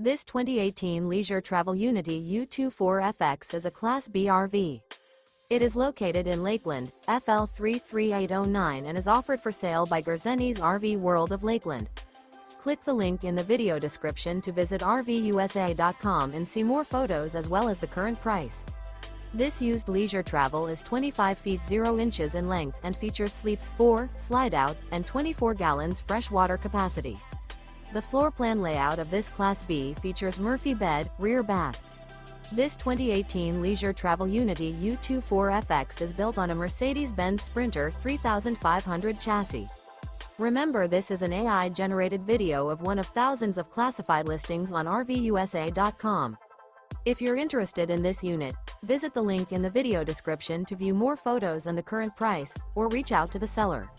This 2018 Leisure Travel Unity U24FX is a Class B RV. It is located in Lakeland, FL 33809 and is offered for sale by Gerzeny's RV World of Lakeland. Click the link in the video description to visit RVUSA.com and see more photos as well as the current price. This used leisure travel is 25 feet 0 inches in length and features sleeps 4, Slideout, and 24 gallons fresh water capacity. The floor plan layout of this Class B features Murphy bed, rear bath. This 2018 Leisure Travel Unity U24FX is built on a Mercedes-Benz Sprinter 3500 chassis. Remember, this is an AI-generated video of one of thousands of classified listings on RVUSA.com. If you're interested in this unit, visit the link in the video description to view more photos and the current price, or reach out to the seller.